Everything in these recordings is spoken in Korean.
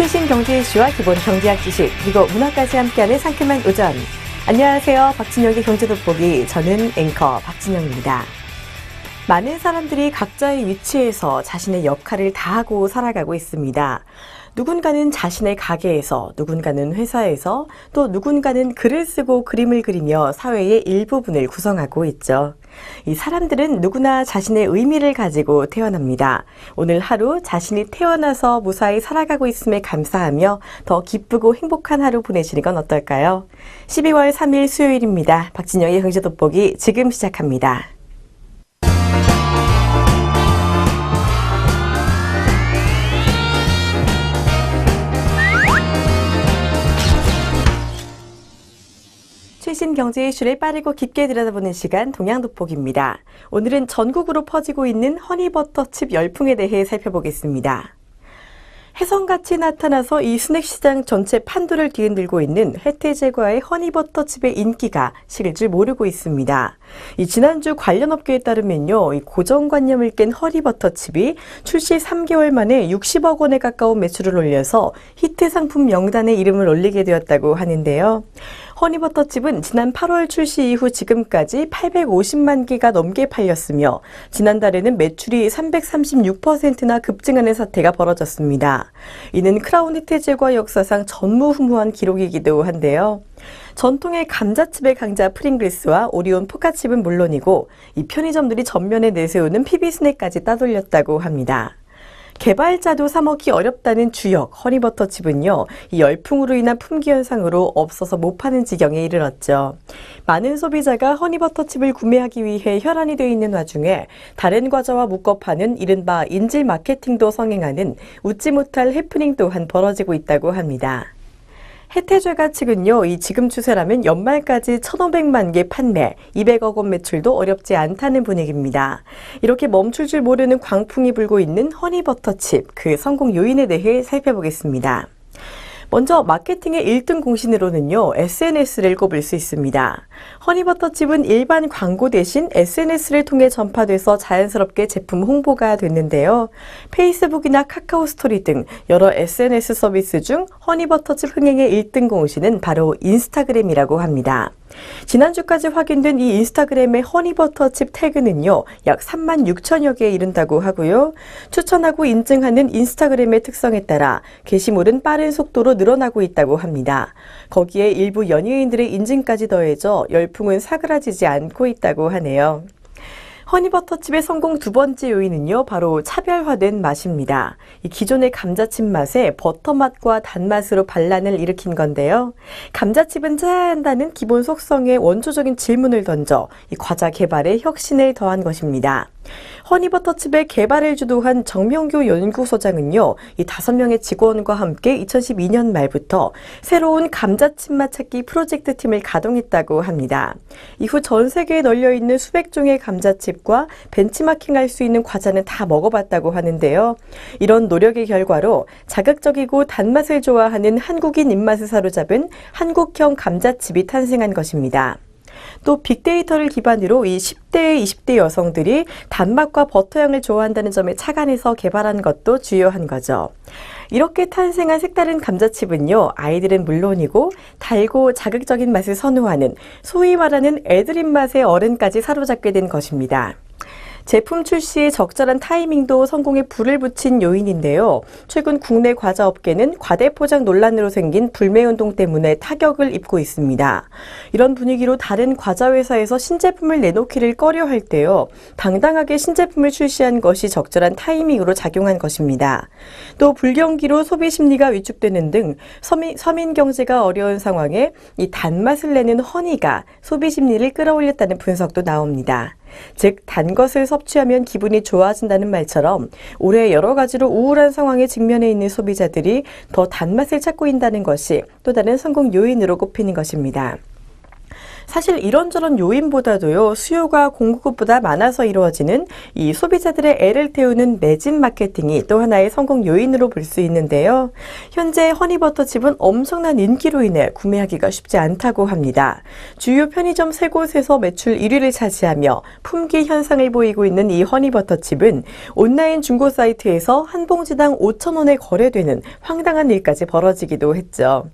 최신 경제 이슈와 기본 경제학 지식, 그리고 문화까지 함께하는 상큼한 오전. 안녕하세요. 박진영의 경제돋보기. 저는 앵커 박진영입니다. 많은 사람들이 각자의 위치에서 자신의 역할을 다하고 살아가고 있습니다. 누군가는 자신의 가게에서, 누군가는 회사에서, 또 누군가는 글을 쓰고 그림을 그리며 사회의 일부분을 구성하고 있죠. 이 사람들은 누구나 자신의 의미를 가지고 태어납니다. 오늘 하루 자신이 태어나서 무사히 살아가고 있음에 감사하며 더 기쁘고 행복한 하루 보내시는 건 어떨까요? 12월 3일 수요일입니다. 박진영의 경제돋보기 지금 시작합니다. 최신 경제 이슈를 빠르고 깊게 들여다보는 시간 동양돋보기입니다. 오늘은 전국으로 퍼지고 있는 허니버터칩 열풍에 대해 살펴보겠습니다. 혜성같이 나타나서 이 스낵시장 전체 판도를 뒤흔들고 있는 혜태제과의 허니버터칩의 인기가 식을 줄 모르고 있습니다. 이 지난주 관련 업계에 따르면요, 이 고정관념을 깬 허니버터칩이 출시 3개월 만에 60억 원에 가까운 매출을 올려서 히트 상품 명단에 이름을 올리게 되었다고 하는데요. 허니버터칩은 지난 8월 출시 이후 지금까지 850만 개가 넘게 팔렸으며 지난달에는 매출이 336%나 급증하는 사태가 벌어졌습니다. 이는 크라운 혜태제과 역사상 전무후무한 기록이기도 한데요. 전통의 감자칩의 강자 프링글스와 오리온 포카칩은 물론이고 이 편의점들이 전면에 내세우는 PB스낵까지 따돌렸다고 합니다. 개발자도 사먹기 어렵다는 주역 허니버터칩은요, 이 열풍으로 인한 품귀 현상으로 없어서 못 파는 지경에 이르렀죠. 많은 소비자가 허니버터칩을 구매하기 위해 혈안이 되어 있는 와중에 다른 과자와 묶어 파는 이른바 인질 마케팅도 성행하는 웃지 못할 해프닝 또한 벌어지고 있다고 합니다. 혜태제과 측은요, 이 지금 추세라면 연말까지 1,500만 개 판매, 200억 원 매출도 어렵지 않다는 분위기입니다. 이렇게 멈출 줄 모르는 광풍이 불고 있는 허니버터칩, 그 성공 요인에 대해 살펴보겠습니다. 먼저 마케팅의 1등 공신으로는요, SNS를 꼽을 수 있습니다. 허니버터칩은 일반 광고 대신 SNS를 통해 전파돼서 자연스럽게 제품 홍보가 됐는데요. 페이스북이나 카카오 스토리 등 여러 SNS 서비스 중 허니버터칩 흥행의 1등 공신은 바로 인스타그램이라고 합니다. 지난주까지 확인된 이 인스타그램의 허니버터칩 태그는요, 약 36,000여 개에 이른다고 하고요. 추천하고 인증하는 인스타그램의 특성에 따라 게시물은 빠른 속도로 늘어나고 있다고 합니다. 거기에 일부 연예인들의 인증까지 더해져 열풍은 사그라지지 않고 있다고 하네요. 허니버터칩의 성공 두 번째 요인은요, 바로 차별화된 맛입니다. 이 기존의 감자칩 맛에 버터 맛과 단맛으로 반란을 일으킨 건데요. 감자칩은 짜야 한다는 기본 속성에 원초적인 질문을 던져 이 과자 개발에 혁신을 더한 것입니다. 허니버터칩의 개발을 주도한 정명규 연구소장은요, 이 5명의 직원과 함께 2012년 말부터 새로운 감자칩 맛 찾기 프로젝트 팀을 가동했다고 합니다. 이후 전 세계에 널려 있는 수백 종의 감자칩과 벤치마킹할 수 있는 과자는 다 먹어봤다고 하는데요. 이런 노력의 결과로 자극적이고 단맛을 좋아하는 한국인 입맛을 사로잡은 한국형 감자칩이 탄생한 것입니다. 또 빅데이터를 기반으로 이 10대, 20대 여성들이 단맛과 버터향을 좋아한다는 점에 착안해서 개발한 것도 주요한 거죠. 이렇게 탄생한 색다른 감자칩은요, 아이들은 물론이고 달고 자극적인 맛을 선호하는 소위 말하는 애들 입맛의 어른까지 사로잡게 된 것입니다. 제품 출시의 적절한 타이밍도 성공에 불을 붙인 요인인데요. 최근 국내 과자 업계는 과대 포장 논란으로 생긴 불매운동 때문에 타격을 입고 있습니다. 이런 분위기로 다른 과자 회사에서 신제품을 내놓기를 꺼려할 때요, 당당하게 신제품을 출시한 것이 적절한 타이밍으로 작용한 것입니다. 또 불경기로 소비 심리가 위축되는 등 서민 경제가 어려운 상황에 이 단맛을 내는 허니가 소비 심리를 끌어올렸다는 분석도 나옵니다. 즉, 단 것을 섭취하면 기분이 좋아진다는 말처럼 올해 여러 가지로 우울한 상황에 직면해 있는 소비자들이 더 단맛을 찾고 있다는 것이 또 다른 성공 요인으로 꼽히는 것입니다. 사실 이런저런 요인보다도요, 수요가 공급보다 많아서 이루어지는 이 소비자들의 애를 태우는 매진 마케팅이 또 하나의 성공 요인으로 볼 수 있는데요. 현재 허니버터칩은 엄청난 인기로 인해 구매하기가 쉽지 않다고 합니다. 주요 편의점 3곳에서 매출 1위를 차지하며 품귀 현상을 보이고 있는 이 허니버터칩은 온라인 중고 사이트에서 한 봉지당 5,000원에 거래되는 황당한 일까지 벌어지기도 했죠.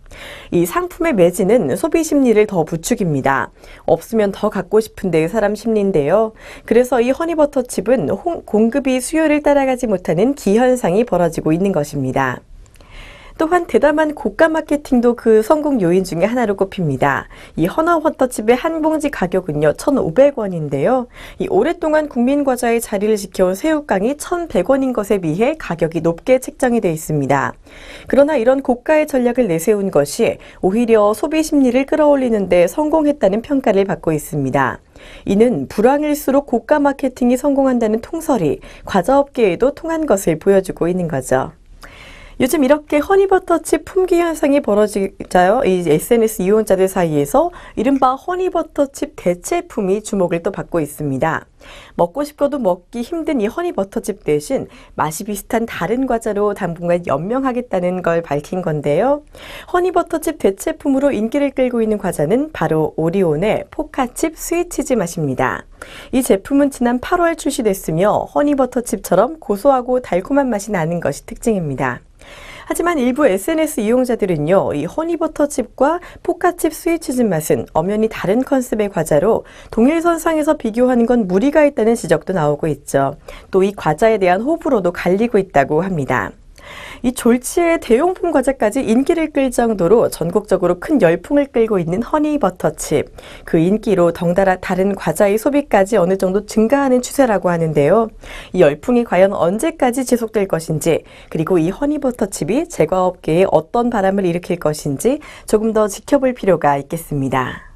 이 상품의 매진은 소비 심리를 더 부추깁니다. 없으면 더 갖고 싶은데 사람 심리인데요. 그래서 이 허니버터칩은 공급이 수요를 따라가지 못하는 기현상이 벌어지고 있는 것입니다. 또한 대담한 고가 마케팅도 그 성공 요인 중에 하나로 꼽힙니다. 이 허니버터칩의 한 봉지 가격은요, 1,500원인데요. 이 오랫동안 국민과자의 자리를 지켜온 새우깡이 1,100원인 것에 비해 가격이 높게 책정이 되어 있습니다. 그러나 이런 고가의 전략을 내세운 것이 오히려 소비 심리를 끌어올리는 데 성공했다는 평가를 받고 있습니다. 이는 불황일수록 고가 마케팅이 성공한다는 통설이 과자업계에도 통한 것을 보여주고 있는 거죠. 요즘 이렇게 허니버터칩 품귀 현상이 벌어지자요, 이 SNS 이용자들 사이에서 이른바 허니버터칩 대체품이 주목을 또 받고 있습니다. 먹고 싶어도 먹기 힘든 이 허니버터칩 대신 맛이 비슷한 다른 과자로 당분간 연명하겠다는 걸 밝힌 건데요. 허니버터칩 대체품으로 인기를 끌고 있는 과자는 바로 오리온의 포카칩 스윗치즈 맛입니다. 이 제품은 지난 8월 출시됐으며 허니버터칩처럼 고소하고 달콤한 맛이 나는 것이 특징입니다. 하지만 일부 SNS 이용자들은요, 이 허니버터칩과 포카칩 스윗치즈 맛은 엄연히 다른 컨셉의 과자로 동일선상에서 비교하는 건 무리가 있다는 지적도 나오고 있죠. 또 이 과자에 대한 호불호도 갈리고 있다고 합니다. 이 졸지의 대용품 과자까지 인기를 끌 정도로 전국적으로 큰 열풍을 끌고 있는 허니버터칩. 그 인기로 덩달아 다른 과자의 소비까지 어느 정도 증가하는 추세라고 하는데요. 이 열풍이 과연 언제까지 지속될 것인지, 그리고 이 허니버터칩이 제과업계에 어떤 바람을 일으킬 것인지 조금 더 지켜볼 필요가 있겠습니다.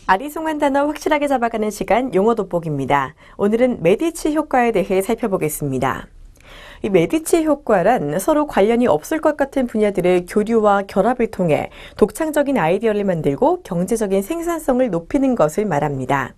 아리송한 단어 확실하게 잡아가는 시간 용어 돋보기입니다. 오늘은 메디치 효과에 대해 살펴보겠습니다. 이 메디치 효과란 서로 관련이 없을 것 같은 분야들의 교류와 결합을 통해 독창적인 아이디어를 만들고 경제적인 생산성을 높이는 것을 말합니다.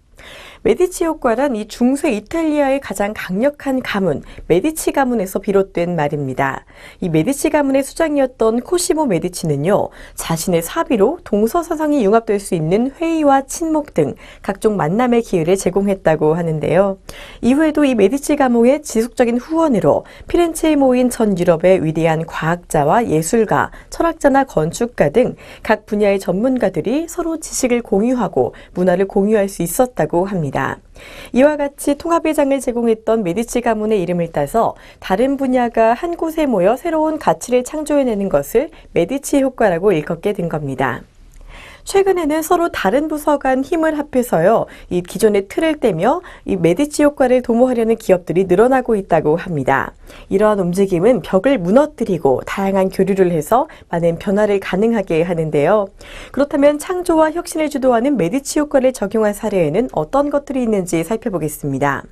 메디치 효과란 이 중세 이탈리아의 가장 강력한 가문, 메디치 가문에서 비롯된 말입니다. 이 메디치 가문의 수장이었던 코시모 메디치는요, 자신의 사비로 동서사상이 융합될 수 있는 회의와 친목 등 각종 만남의 기회를 제공했다고 하는데요. 이후에도 이 메디치 가문의 지속적인 후원으로 피렌체에 모인 전 유럽의 위대한 과학자와 예술가, 철학자나 건축가 등 각 분야의 전문가들이 서로 지식을 공유하고 문화를 공유할 수 있었다고 합니다. 이와 같이 통합의 장을 제공했던 메디치 가문의 이름을 따서 다른 분야가 한 곳에 모여 새로운 가치를 창조해내는 것을 메디치 효과라고 일컫게 된 겁니다. 최근에는 서로 다른 부서 간 힘을 합해서요, 이 기존의 틀을 떼며 이 메디치 효과를 도모하려는 기업들이 늘어나고 있다고 합니다. 이러한 움직임은 벽을 무너뜨리고 다양한 교류를 해서 많은 변화를 가능하게 하는데요. 그렇다면 창조와 혁신을 주도하는 메디치 효과를 적용한 사례에는 어떤 것들이 있는지 살펴보겠습니다.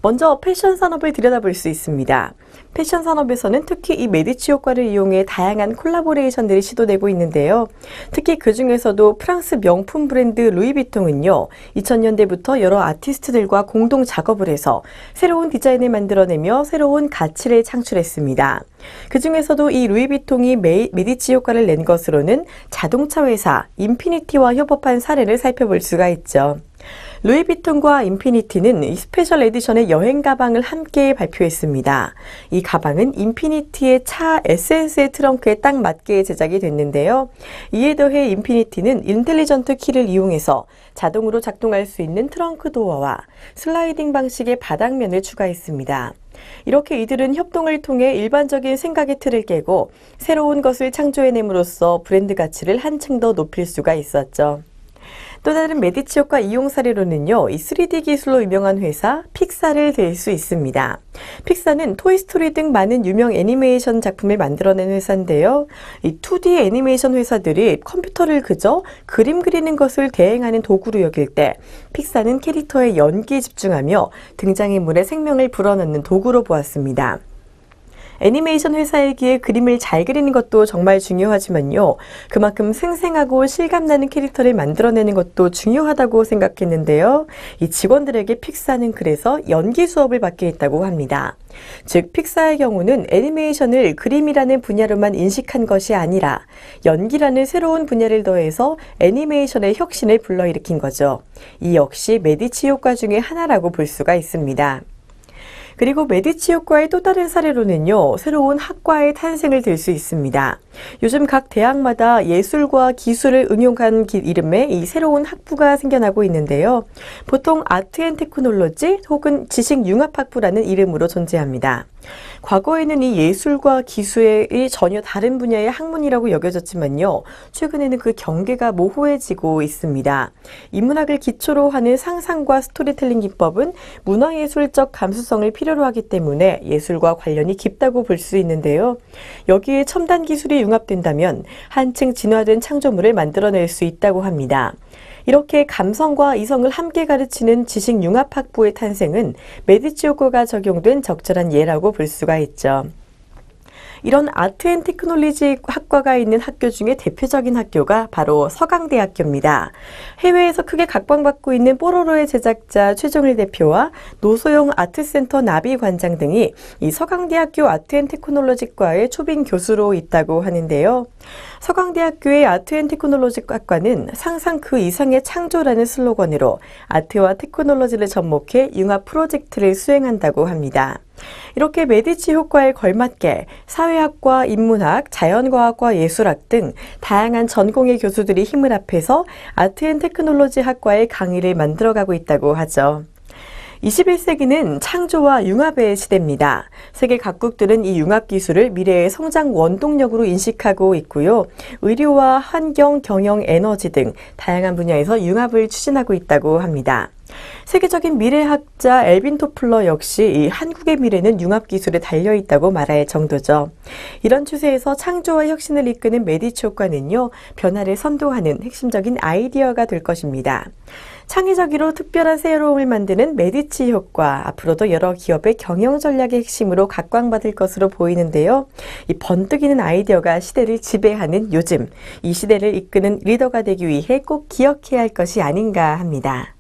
먼저 패션 산업을 들여다볼 수 있습니다. 패션 산업에서는 특히 이 메디치 효과를 이용해 다양한 콜라보레이션들이 시도되고 있는데요. 특히 그 중에서도 프랑스 명품 브랜드 루이비통은요, 2000년대부터 여러 아티스트들과 공동 작업을 해서 새로운 디자인을 만들어내며 새로운 가치를 창출했습니다. 그 중에서도 이 루이비통이 메디치 효과를 낸 것으로는 자동차 회사 인피니티와 협업한 사례를 살펴볼 수가 있죠. 루이비통과 인피니티는 이 스페셜 에디션의 여행 가방을 함께 발표했습니다. 이 가방은 인피니티의 차 에센스의 트렁크에 딱 맞게 제작이 됐는데요. 이에 더해 인피니티는 인텔리전트 키를 이용해서 자동으로 작동할 수 있는 트렁크 도어와 슬라이딩 방식의 바닥면을 추가했습니다. 이렇게 이들은 협동을 통해 일반적인 생각의 틀을 깨고 새로운 것을 창조해냄으로써 브랜드 가치를 한층 더 높일 수가 있었죠. 또 다른 메디치 효과 이용 사례로는요, 이 3D 기술로 유명한 회사 픽사를 들 수 있습니다. 픽사는 토이스토리 등 많은 유명 애니메이션 작품을 만들어낸 회사인데요. 이 2D 애니메이션 회사들이 컴퓨터를 그저 그림 그리는 것을 대행하는 도구로 여길 때 픽사는 캐릭터의 연기에 집중하며 등장인물의 생명을 불어넣는 도구로 보았습니다. 애니메이션 회사이기에 그림을 잘 그리는 것도 정말 중요하지만요. 그만큼 생생하고 실감나는 캐릭터를 만들어내는 것도 중요하다고 생각했는데요. 이 직원들에게 픽사는 그래서 연기 수업을 받게 했다고 합니다. 즉, 픽사의 경우는 애니메이션을 그림이라는 분야로만 인식한 것이 아니라 연기라는 새로운 분야를 더해서 애니메이션의 혁신을 불러일으킨 거죠. 이 역시 메디치 효과 중에 하나라고 볼 수가 있습니다. 그리고 메디치 효과의 또 다른 사례로는요, 새로운 학과의 탄생을 들 수 있습니다. 요즘 각 대학마다 예술과 기술을 응용한 이름의 이 새로운 학부가 생겨나고 있는데요. 보통 아트 앤 테크놀로지 혹은 지식융합학부라는 이름으로 존재합니다. 과거에는 이 예술과 기술이 전혀 다른 분야의 학문이라고 여겨졌지만요. 최근에는 그 경계가 모호해지고 있습니다. 인문학을 기초로 하는 상상과 스토리텔링 기법은 문화예술적 감수성을 필요로 하기 때문에 예술과 관련이 깊다고 볼 수 있는데요. 여기에 첨단 기술이 융합된다면 한층 진화된 창조물을 만들어낼 수 있다고 합니다. 이렇게 감성과 이성을 함께 가르치는 지식융합학부의 탄생은 메디치 효과가 적용된 적절한 예라고 볼 수가 있죠. 이런 아트 앤 테크놀로지 학과가 있는 학교 중에 대표적인 학교가 바로 서강대학교입니다. 해외에서 크게 각광받고 있는 뽀로로의 제작자 최종일 대표와 노소영 아트센터 나비 관장 등이 이 서강대학교 아트 앤 테크놀로지과의 초빙 교수로 있다고 하는데요. 서강대학교의 아트 앤 테크놀로지 학과는 상상 그 이상의 창조라는 슬로건으로 아트와 테크놀로지를 접목해 융합 프로젝트를 수행한다고 합니다. 이렇게 메디치 효과에 걸맞게 사회학과, 인문학, 자연과학과 예술학 등 다양한 전공의 교수들이 힘을 합해서 아트 앤 테크놀로지 학과의 강의를 만들어가고 있다고 하죠. 21세기는 창조와 융합의 시대입니다. 세계 각국들은 이 융합 기술을 미래의 성장 원동력으로 인식하고 있고요. 의료와 환경, 경영, 에너지 등 다양한 분야에서 융합을 추진하고 있다고 합니다. 세계적인 미래학자 엘빈 토플러 역시 이 한국의 미래는 융합 기술에 달려 있다고 말할 정도죠. 이런 추세에서 창조와 혁신을 이끄는 메디치 효과는요, 변화를 선도하는 핵심적인 아이디어가 될 것입니다. 창의적으로 특별한 새로움을 만드는 메디치 효과, 앞으로도 여러 기업의 경영 전략의 핵심으로 각광받을 것으로 보이는데요. 이 번뜩이는 아이디어가 시대를 지배하는 요즘, 이 시대를 이끄는 리더가 되기 위해 꼭 기억해야 할 것이 아닌가 합니다.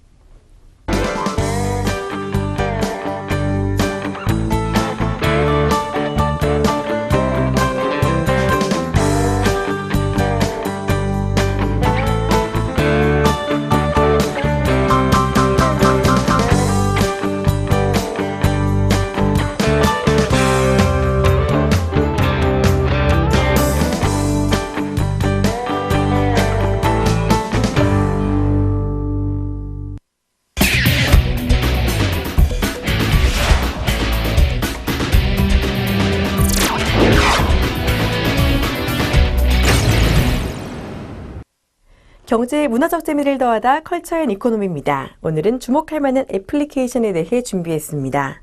경제의 문화적 재미를 더하다 컬처 앤 이코노미입니다. 오늘은 주목할 만한 애플리케이션에 대해 준비했습니다.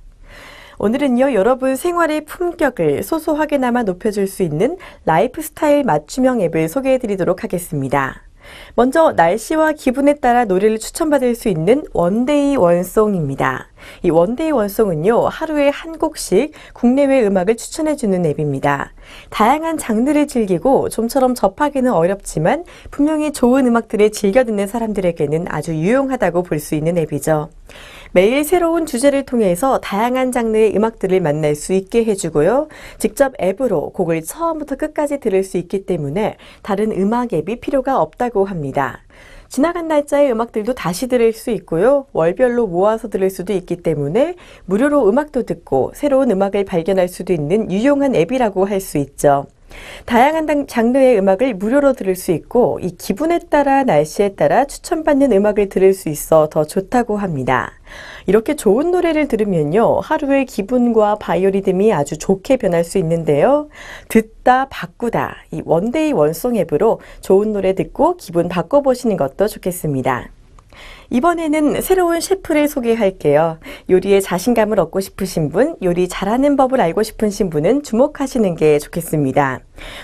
오늘은요, 여러분 생활의 품격을 소소하게나마 높여줄 수 있는 라이프스타일 맞춤형 앱을 소개해드리도록 하겠습니다. 먼저 날씨와 기분에 따라 노래를 추천받을 수 있는 원데이 원송입니다. 이 원데이 원송은요, 하루에 한 곡씩 국내외 음악을 추천해주는 앱입니다. 다양한 장르를 즐기고 좀처럼 접하기는 어렵지만 분명히 좋은 음악들을 즐겨 듣는 사람들에게는 아주 유용하다고 볼 수 있는 앱이죠. 매일 새로운 주제를 통해서 다양한 장르의 음악들을 만날 수 있게 해주고요. 직접 앱으로 곡을 처음부터 끝까지 들을 수 있기 때문에 다른 음악 앱이 필요가 없다고 합니다. 지나간 날짜의 음악들도 다시 들을 수 있고요. 월별로 모아서 들을 수도 있기 때문에 무료로 음악도 듣고 새로운 음악을 발견할 수도 있는 유용한 앱이라고 할 수 있죠. 다양한 장르의 음악을 무료로 들을 수 있고 이 기분에 따라 날씨에 따라 추천받는 음악을 들을 수 있어 더 좋다고 합니다. 이렇게 좋은 노래를 들으면요. 하루의 기분과 바이오리듬이 아주 좋게 변할 수 있는데요. 듣다 바꾸다 이 원데이 원송 앱으로 좋은 노래 듣고 기분 바꿔보시는 것도 좋겠습니다. 이번에는 새로운 셰프를 소개할게요. 요리에 자신감을 얻고 싶으신 분, 요리 잘하는 법을 알고 싶으신 분은 주목하시는 게 좋겠습니다.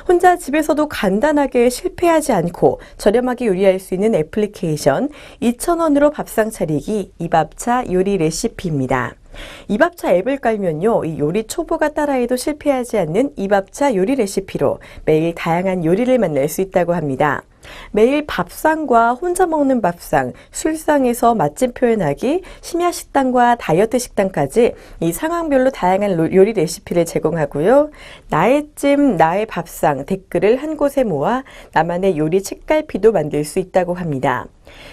혼자 집에서도 간단하게 실패하지 않고 저렴하게 요리할 수 있는 애플리케이션 2,000원으로 밥상 차리기 이밥차 요리 레시피입니다. 이밥차 앱을 깔면요, 이 요리 초보가 따라해도 실패하지 않는 이밥차 요리 레시피로 매일 다양한 요리를 만날 수 있다고 합니다. 매일 밥상과 혼자 먹는 밥상, 술상에서 맛집 표현하기, 심야 식단과 다이어트 식단까지 이 상황별로 다양한 요리 레시피를 제공하고요. 나의 찜, 나의 밥상 댓글을 한 곳에 모아 나만의 요리 책갈피도 만들 수 있다고 합니다.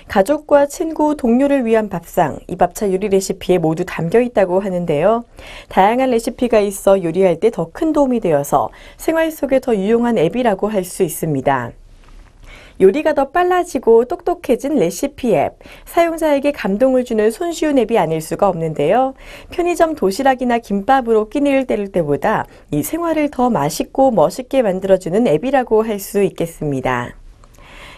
가족과 친구, 동료를 위한 밥상, 이밥차 요리 레시피에 모두 담겨 있다고 하는데요. 다양한 레시피가 있어 요리할 때 더 큰 도움이 되어서 생활 속에 더 유용한 앱이라고 할 수 있습니다. 요리가 더 빨라지고 똑똑해진 레시피 앱, 사용자에게 감동을 주는 손쉬운 앱이 아닐 수가 없는데요. 편의점 도시락이나 김밥으로 끼니를 때릴 때보다 이 생활을 더 맛있고 멋있게 만들어주는 앱이라고 할 수 있겠습니다.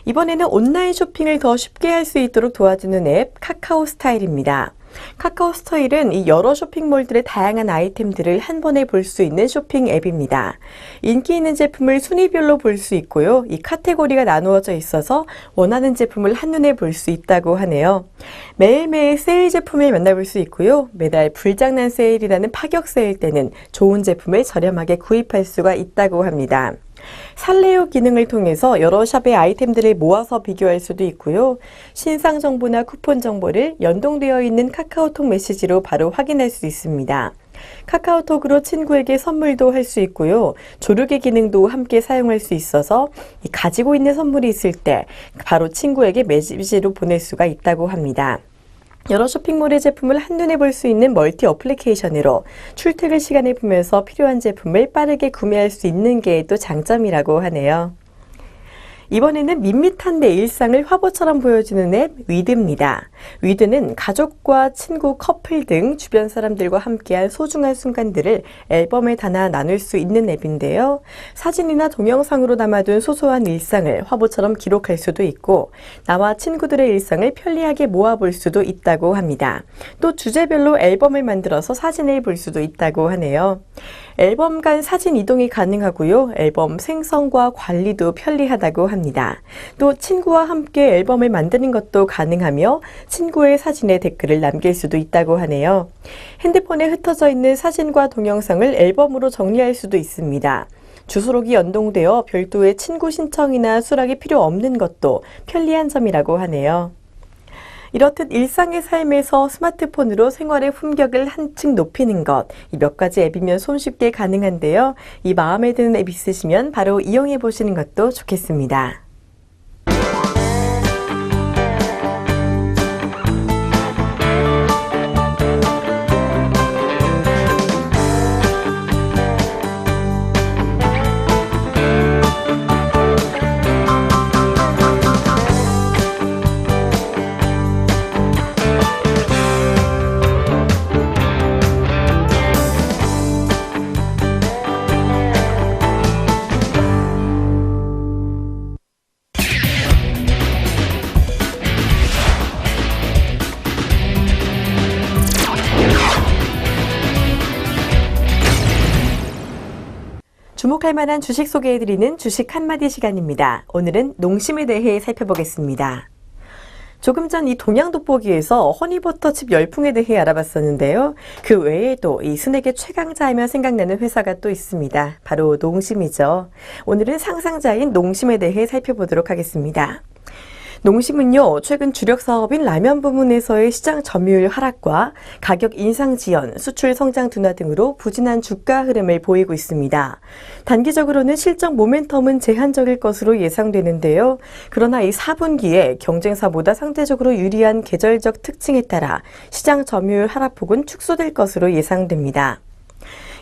이번에는 온라인 쇼핑을 더 쉽게 할 수 있도록 도와주는 앱 카카오 스타일입니다. 카카오 스타일은 이 여러 쇼핑몰들의 다양한 아이템들을 한 번에 볼 수 있는 쇼핑 앱입니다. 인기 있는 제품을 순위별로 볼 수 있고요. 이 카테고리가 나누어져 있어서 원하는 제품을 한눈에 볼 수 있다고 하네요. 매일매일 세일 제품을 만나볼 수 있고요. 매달 불장난 세일이라는 파격 세일 때는 좋은 제품을 저렴하게 구입할 수가 있다고 합니다. 살레오 기능을 통해서 여러 샵의 아이템들을 모아서 비교할 수도 있고요. 신상 정보나 쿠폰 정보를 연동되어 있는 카카오톡 메시지로 바로 확인할 수 있습니다. 카카오톡으로 친구에게 선물도 할 수 있고요. 조르기 기능도 함께 사용할 수 있어서 가지고 있는 선물이 있을 때 바로 친구에게 메시지로 보낼 수가 있다고 합니다. 여러 쇼핑몰의 제품을 한눈에 볼 수 있는 멀티 어플리케이션으로 출퇴근 시간을 보면서 필요한 제품을 빠르게 구매할 수 있는 게 또 장점이라고 하네요. 이번에는 밋밋한 내 일상을 화보처럼 보여주는 앱 위드입니다. 위드는 가족과 친구, 커플 등 주변 사람들과 함께한 소중한 순간들을 앨범에 담아 나눌 수 있는 앱인데요. 사진이나 동영상으로 담아둔 소소한 일상을 화보처럼 기록할 수도 있고 나와 친구들의 일상을 편리하게 모아볼 수도 있다고 합니다. 또 주제별로 앨범을 만들어서 사진을 볼 수도 있다고 하네요. 앨범 간 사진 이동이 가능하고요. 앨범 생성과 관리도 편리하다고 합니다. 또 친구와 함께 앨범을 만드는 것도 가능하며 친구의 사진에 댓글을 남길 수도 있다고 하네요. 핸드폰에 흩어져 있는 사진과 동영상을 앨범으로 정리할 수도 있습니다. 주소록이 연동되어 별도의 친구 신청이나 수락이 필요 없는 것도 편리한 점이라고 하네요. 이렇듯 일상의 삶에서 스마트폰으로 생활의 품격을 한층 높이는 것, 이 몇 가지 앱이면 손쉽게 가능한데요. 이 마음에 드는 앱 있으시면 바로 이용해 보시는 것도 좋겠습니다. 주목할 만한 주식 소개해드리는 주식 한마디 시간입니다. 오늘은 농심에 대해 살펴보겠습니다. 조금 전 이 동양 돋보기에서 허니버터칩 열풍에 대해 알아봤었는데요. 그 외에도 이 스낵의 최강자 하면 생각나는 회사가 또 있습니다. 바로 농심이죠. 오늘은 상상자인 농심에 대해 살펴보도록 하겠습니다. 농심은요, 최근 주력 사업인 라면 부문에서의 시장 점유율 하락과 가격 인상 지연, 수출 성장 둔화 등으로 부진한 주가 흐름을 보이고 있습니다. 단기적으로는 실적 모멘텀은 제한적일 것으로 예상되는데요. 그러나 이 4분기에 경쟁사보다 상대적으로 유리한 계절적 특징에 따라 시장 점유율 하락폭은 축소될 것으로 예상됩니다.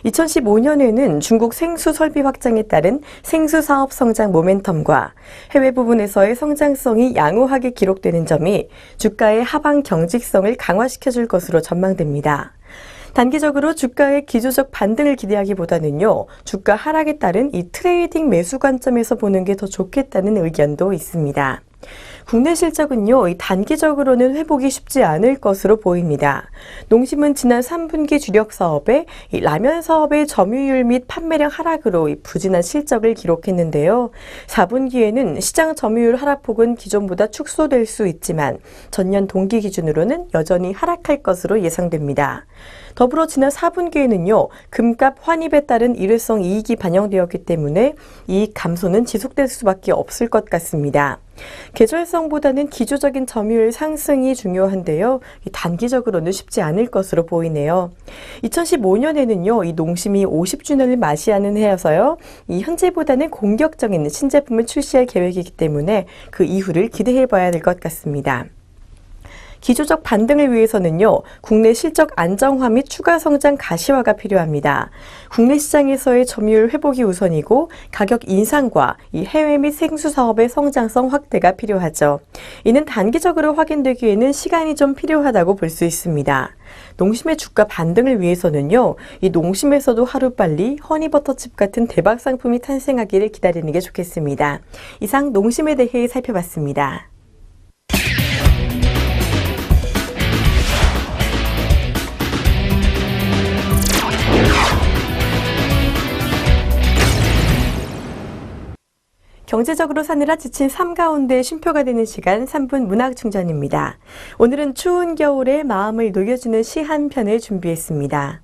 2015년에는 중국 생수 설비 확장에 따른 생수 사업 성장 모멘텀과 해외 부분에서의 성장성이 양호하게 기록되는 점이 주가의 하방 경직성을 강화시켜줄 것으로 전망됩니다. 단기적으로 주가의 기조적 반등을 기대하기보다는요, 주가 하락에 따른 이 트레이딩 매수 관점에서 보는 게 더 좋겠다는 의견도 있습니다. 국내 실적은요, 단기적으로는 회복이 쉽지 않을 것으로 보입니다. 농심은 지난 3분기 주력 사업에 라면 사업의 점유율 및 판매량 하락으로 부진한 실적을 기록했는데요. 4분기에는 시장 점유율 하락폭은 기존보다 축소될 수 있지만 전년 동기 기준으로는 여전히 하락할 것으로 예상됩니다. 더불어 지난 4분기에는요, 금값 환입에 따른 일회성 이익이 반영되었기 때문에 이익 감소는 지속될 수밖에 없을 것 같습니다. 계절성보다는 기조적인 점유율 상승이 중요한데요. 단기적으로는 쉽지 않을 것으로 보이네요. 2015년에는요, 이 농심이 50주년을 맞이하는 해여서요, 이 현재보다는 공격적인 신제품을 출시할 계획이기 때문에 그 이후를 기대해 봐야 될 것 같습니다. 기조적 반등을 위해서는요, 국내 실적 안정화 및 추가 성장 가시화가 필요합니다. 국내 시장에서의 점유율 회복이 우선이고 가격 인상과 이 해외 및 생수 사업의 성장성 확대가 필요하죠. 이는 단기적으로 확인되기에는 시간이 좀 필요하다고 볼 수 있습니다. 농심의 주가 반등을 위해서는요, 이 농심에서도 하루빨리 허니버터칩 같은 대박 상품이 탄생하기를 기다리는 게 좋겠습니다. 이상 농심에 대해 살펴봤습니다. 경제적으로 사느라 지친 삶 가운데 쉼표가 되는 시간 3분 문학충전입니다. 오늘은 추운 겨울에 마음을 녹여주는 시 한 편을 준비했습니다.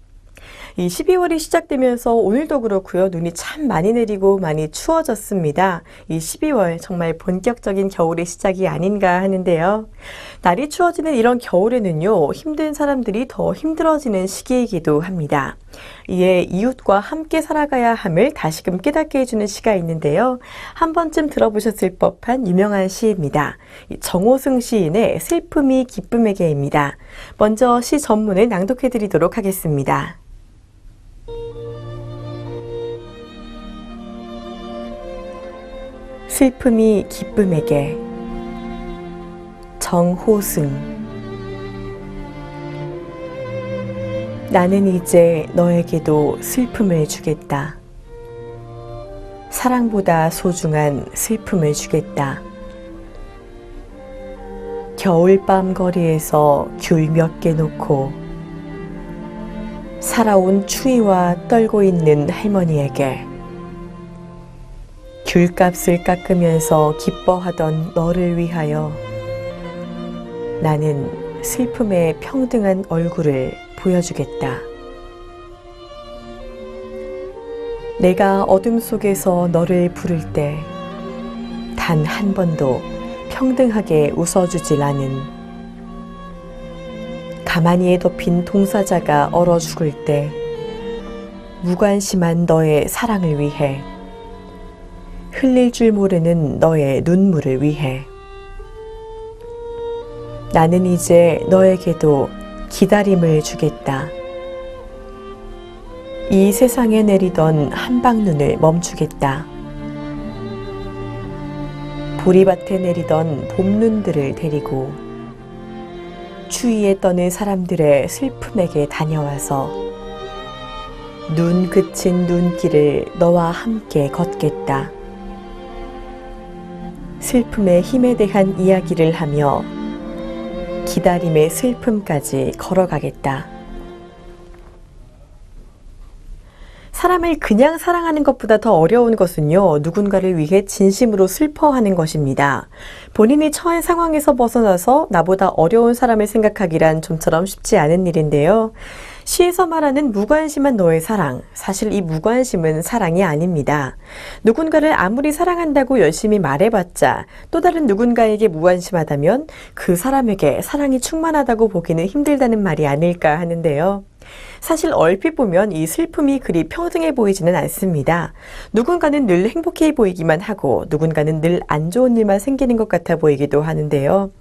이 12월이 시작되면서 오늘도 그렇고요. 눈이 참 많이 내리고 많이 추워졌습니다. 이 12월 정말 본격적인 겨울의 시작이 아닌가 하는데요. 날이 추워지는 이런 겨울에는요, 힘든 사람들이 더 힘들어지는 시기이기도 합니다. 이에 이웃과 함께 살아가야 함을 다시금 깨닫게 해주는 시가 있는데요. 한 번쯤 들어보셨을 법한 유명한 시입니다. 정호승 시인의 슬픔이 기쁨에게입니다. 먼저 시 전문을 낭독해 드리도록 하겠습니다. 슬픔이 기쁨에게. 정호승. 나는 이제 너에게도 슬픔을 주겠다. 사랑보다 소중한 슬픔을 주겠다. 겨울밤 거리에서 귤 몇 개 놓고 살아온 추위와 떨고 있는 할머니에게 귤값을 깎으면서 기뻐하던 너를 위하여 나는 슬픔의 평등한 얼굴을 보여주겠다. 내가 어둠 속에서 너를 부를 때 단 한 번도 평등하게 웃어주질 않은, 가만히에 덮인 동사자가 얼어 죽을 때 무관심한 너의 사랑을 위해, 흘릴 줄 모르는 너의 눈물을 위해 나는 이제 너에게도 기다림을 주겠다. 이 세상에 내리던 한방눈을 멈추겠다. 보리밭에 내리던 봄눈들을 데리고 추위에 떠는 사람들의 슬픔에게 다녀와서 눈 그친 눈길을 너와 함께 걷겠다. 슬픔의 힘에 대한 이야기를 하며 기다림의 슬픔까지 걸어가겠다. 사람을 그냥 사랑하는 것보다 더 어려운 것은요, 누군가를 위해 진심으로 슬퍼하는 것입니다. 본인이 처한 상황에서 벗어나서 나보다 어려운 사람을 생각하기란 좀처럼 쉽지 않은 일인데요. 시에서 말하는 무관심한 너의 사랑, 사실 이 무관심은 사랑이 아닙니다. 누군가를 아무리 사랑한다고 열심히 말해봤자 또 다른 누군가에게 무관심하다면 그 사람에게 사랑이 충만하다고 보기는 힘들다는 말이 아닐까 하는데요. 사실 얼핏 보면 이 슬픔이 그리 평등해 보이지는 않습니다. 누군가는 늘 행복해 보이기만 하고 누군가는 늘 안 좋은 일만 생기는 것 같아 보이기도 하는데요.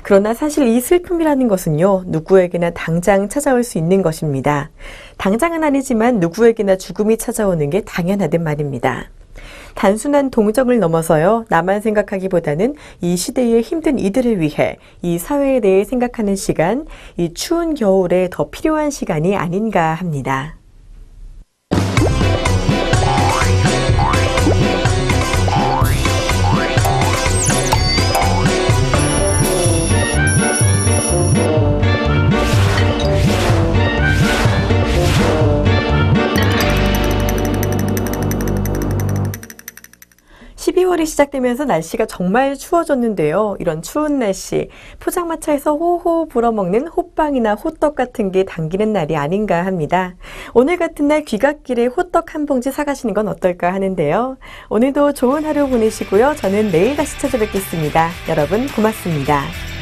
그러나 사실 이 슬픔이라는 것은요, 누구에게나 당장 찾아올 수 있는 것입니다. 당장은 아니지만 누구에게나 죽음이 찾아오는 게 당연하단 말입니다. 단순한 동정을 넘어서요, 나만 생각하기보다는 이 시대의 힘든 이들을 위해 이 사회에 대해 생각하는 시간, 이 추운 겨울에 더 필요한 시간이 아닌가 합니다. 12월이 시작되면서 날씨가 정말 추워졌는데요. 이런 추운 날씨, 포장마차에서 호호 불어먹는 호빵이나 호떡 같은 게 당기는 날이 아닌가 합니다. 오늘 같은 날 귀갓길에 호떡 한 봉지 사가시는 건 어떨까 하는데요. 오늘도 좋은 하루 보내시고요. 저는 내일 다시 찾아뵙겠습니다. 여러분 고맙습니다.